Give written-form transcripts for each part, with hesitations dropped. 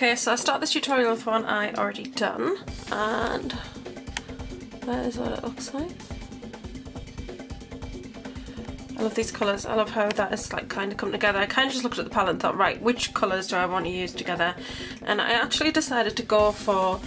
Okay, so I start this tutorial with one eye already done, and that is what it looks like. I love these colours. I love how that is like kind of come together. I kind of just looked at the palette and thought, right, which colours do I want to use together? And I actually decided to go for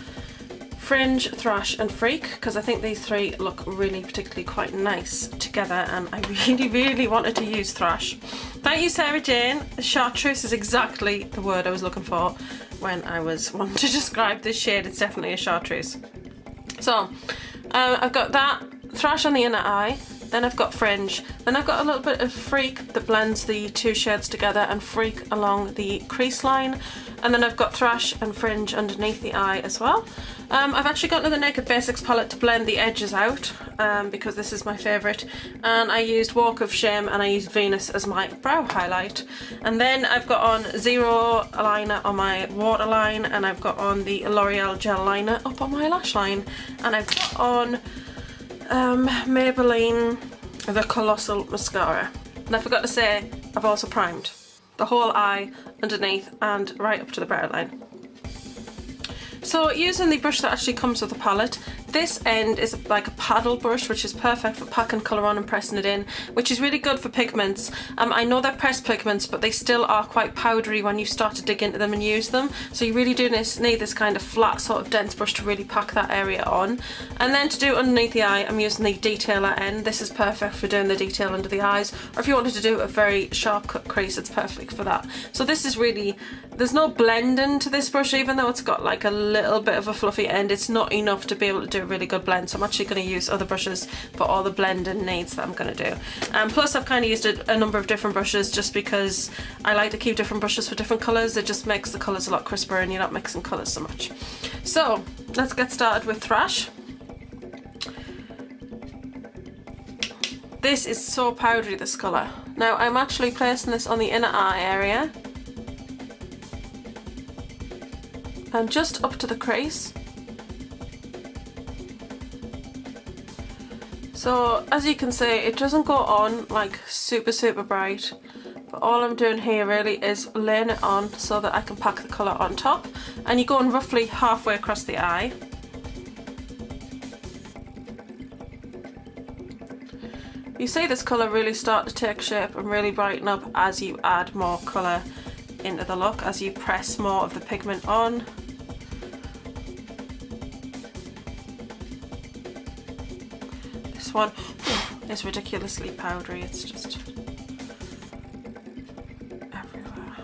Fringe, Thrash and Freak, because I think these three look really particularly quite nice together, and I really wanted to use Thrash. Thank you, Sarah Jane. Chartreuse is exactly the word I was looking for when I was wanting to describe this shade. It's definitely a chartreuse. So I've got that Thrash on the inner eye, then I've got Fringe, then I've got a little bit of Freak that blends the two shades together, and Freak along the crease line, and then I've got Thrash and Fringe underneath the eye as well. I've actually got another Naked Basics palette to blend the edges out, because this is my favourite, and I used Walk of Shame and I used Venus as my brow highlight. And then I've got on Zero liner on my waterline, and I've got on the L'Oreal gel liner up on my lash line, and I've got on Maybelline the Colossal Mascara. And I forgot to say, I've also primed the whole eye underneath and right up to the brow line. So using the brush that actually comes with the palette, this end is like a paddle brush, which is perfect for packing colour on and pressing it in, which is really good for pigments. I know they're pressed pigments, but they still are quite powdery when you start to dig into them and use them. So you really do need this kind of flat sort of dense brush to really pack that area on. And then to do underneath the eye, I'm using the detailer end. This is perfect for doing the detail under the eyes, or if you wanted to do a very sharp cut crease, it's perfect for that. So this is really, there's no blending to this brush, even though it's got like a little bit of a fluffy end. It's not enough to be able to do a really good blend, so I'm actually going to use other brushes for all the blending needs that I'm going to do. Plus I've kind of used a number of different brushes just because I like to keep different brushes for different colours. It just makes the colours a lot crisper and you're not mixing colours so much. So let's get started with Thrash. This is so powdery, this colour. Now I'm actually placing this on the inner eye area and just up to the crease. So as you can see, it doesn't go on like super bright, but all I'm doing here really is laying it on so that I can pack the colour on top, and you're going roughly halfway across the eye. You see this colour really start to take shape and really brighten up as you add more colour into the look, as you press more of the pigment on. This one is ridiculously powdery, it's just everywhere.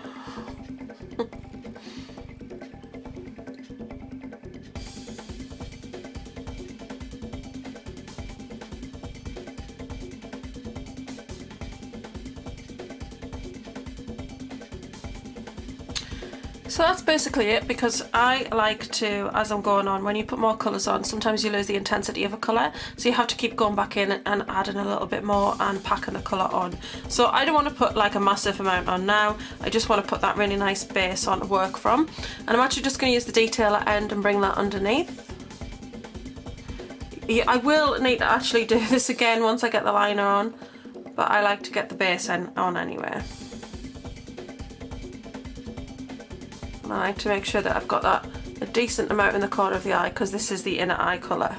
So that's basically it, because I like to, as I'm going on, when you put more colours on, sometimes you lose the intensity of a colour, so you have to keep going back in and adding a little bit more and packing the colour on. So I don't want to put like a massive amount on now, I just want to put that really nice base on to work from. And I'm actually just going to use the detailer end and bring that underneath. Yeah, I will need to actually do this again once I get the liner on, but I like to get the base on anyway. I like to make sure that I've got that a decent amount in the corner of the eye, because this is the inner eye colour.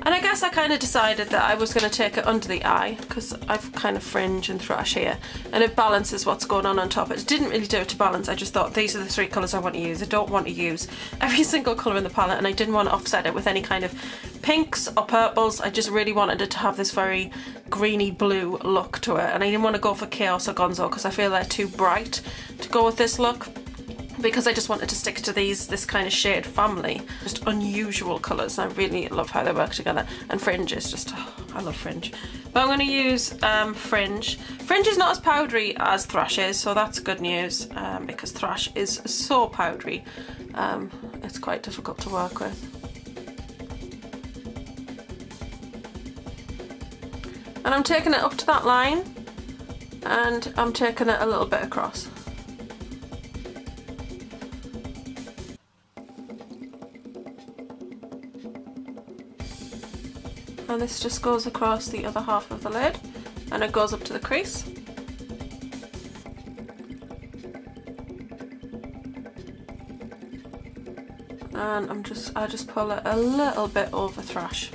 And I guess I kind of decided that I was going to take it under the eye, because I've kind of Fringe and Thrash here, and it balances what's going on top. It didn't really do it to balance, I just thought these are the three colours I want to use. I don't want to use every single colour in the palette, and I didn't want to offset it with any kind of pinks or purples. I just really wanted it to have this very greeny blue look to it, and I didn't want to go for Chaos or Gonzo because I feel they're too bright to go with this look, because I just wanted to stick to this kind of shade family. Just unusual colours. I really love how they work together, and Fringe is just, oh, I love Fringe. But I'm going to use Fringe. Fringe is not as powdery as Thrash is, so that's good news, because Thrash is so powdery. It's quite difficult to work with. And I'm taking it up to that line, and I'm taking it a little bit across. And this just goes across the other half of the lid, and it goes up to the crease. and I just pull it a little bit over Thrash.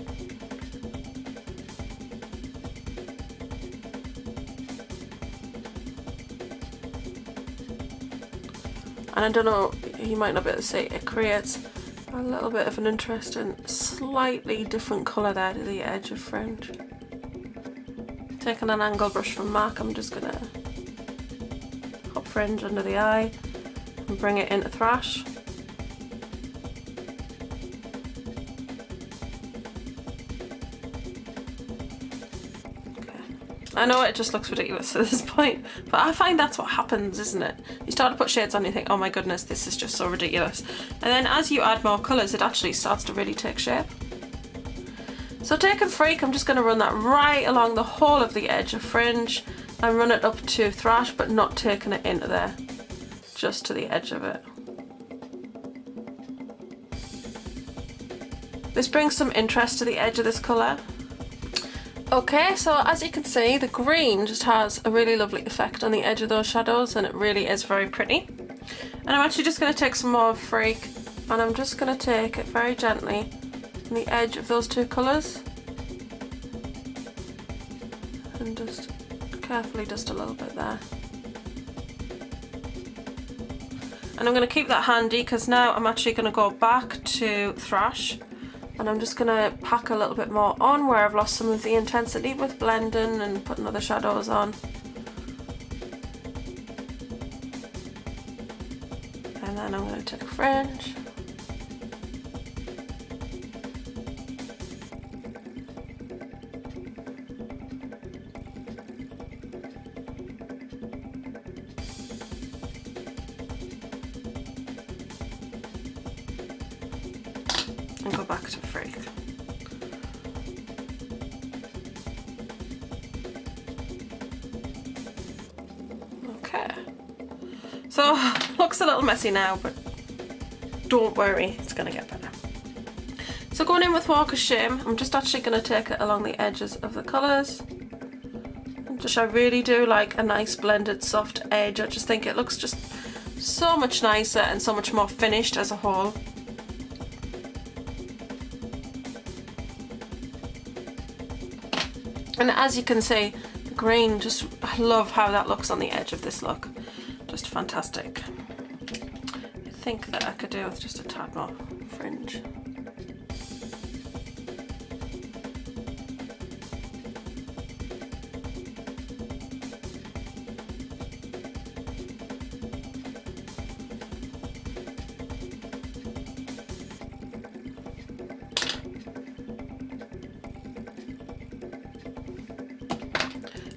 And I don't know, you might not be able to see, it creates a little bit of an interesting, slightly different colour there to the edge of Fringe. Taking an angle brush from MAC, I'm just going to pop Fringe under the eye and bring it into Thrash. I know it just looks ridiculous at this point, but I find that's what happens, isn't it? You start to put shades on and you think, oh my goodness, this is just so ridiculous. And then as you add more colours, it actually starts to really take shape. So taking Freak, I'm just going to run that right along the whole of the edge of Fringe and run it up to Thrash, but not taking it into there, just to the edge of it. This brings some interest to the edge of this colour. Okay, so as you can see, the green just has a really lovely effect on the edge of those shadows, and it really is very pretty. And I'm actually just going to take some more Freak, and I'm just going to take it very gently on the edge of those two colours, and just carefully dust a little bit there. And I'm going to keep that handy because now I'm actually going to go back to Thrash. And I'm just going to pack a little bit more on where I've lost some of the intensity with blending and putting other shadows on. And then I'm going to take Fringe. And go back to Freak. Okay. So, looks a little messy now, but don't worry, it's going to get better. So going in with Walk of Shame, I'm just actually going to take it along the edges of the colours. I really do like a nice blended soft edge. I just think it looks just so much nicer and so much more finished as a whole. And as you can see, the green, just, I love how that looks on the edge of this look. Just fantastic. I think that I could do with just a tad more Fringe.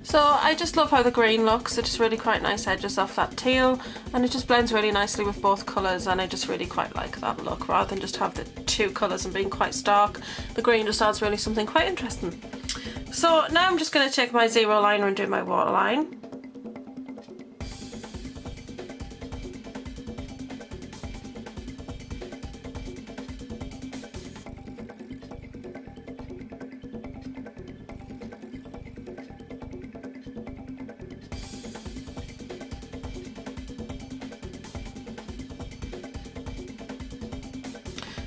So I just love how the green looks. It's just really quite nice edges off that teal, and it just blends really nicely with both colours, and I just really quite like that look. Rather than just have the two colours and being quite stark, the green just adds really something quite interesting. So now I'm just going to take my zero liner and do my waterline.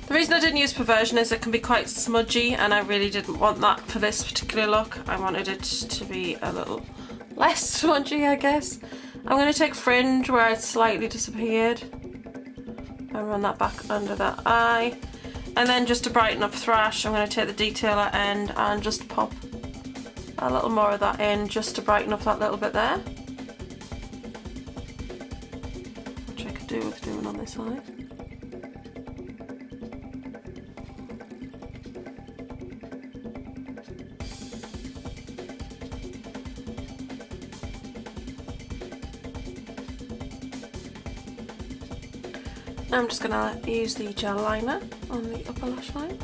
The reason I didn't use Perversion is it can be quite smudgy, and I really didn't want that for this particular look. I wanted it to be a little less smudgy, I guess. I'm going to take Fringe where it slightly disappeared and run that back under that eye. And then just to brighten up Thrash, I'm going to take the detailer end and just pop a little more of that in just to brighten up that little bit there. Which I could do with doing on this side. Now I'm just going to use the gel liner on the upper lash line.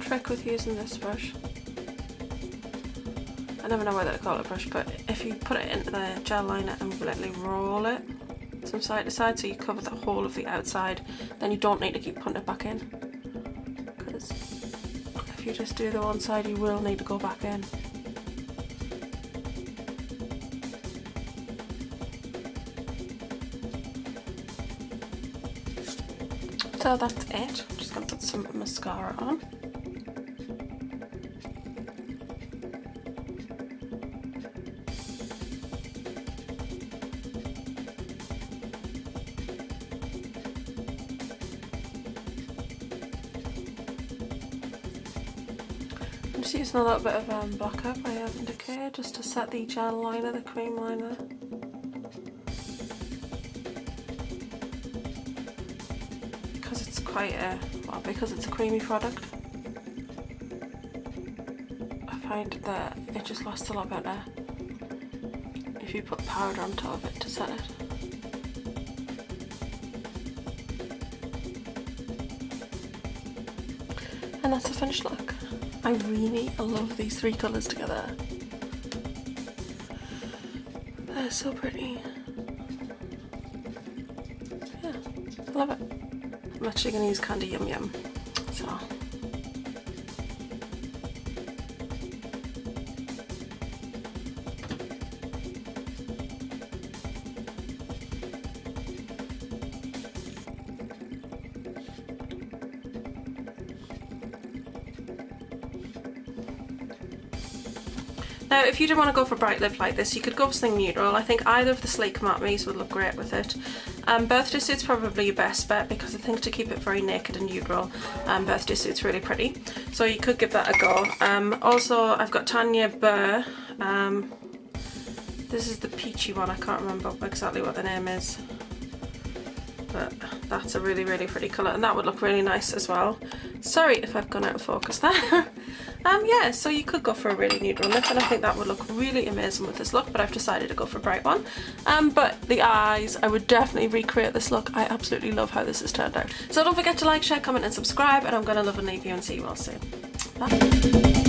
Trick with using this brush I never know whether to call it a brush, but if you put it into the gel liner and literally roll it from side to side so you cover the whole of the outside, then you don't need to keep putting it back in, because if you just do the one side you will need to go back in. So that's it. I'm just going to put some mascara on. I'm just using a little bit of Blacker by Urban Decay just to set the gel liner, the cream liner. Because it's quite a, well, because it's a creamy product, I find that it just lasts a lot better if you put powder on top of it to set it. And that's the finished look. I really love these three colours together. They're so pretty. Yeah, I love it. I'm actually going to use Candy Yum Yum. So. Now, if you didn't want to go for bright lip like this, you could go for something neutral. I think either of the Sleek Matte Me's would look great with it. Birthday Suit's probably your best bet, because I think to keep it very naked and neutral, Birthday Suit's really pretty. So you could give that a go. Also, I've got Tanya Burr. This is the peachy one. I can't remember exactly what the name is, but that's a really, really pretty colour, and that would look really nice as well. Sorry if I've gone out of focus there. Yeah, so you could go for a really neutral lip, and I think that would look really amazing with this look, but I've decided to go for a bright one. But the eyes, I would definitely recreate this look. I absolutely love how this has turned out. So don't forget to like, share, comment and subscribe, and I'm going to love and leave you and see you all soon. Bye.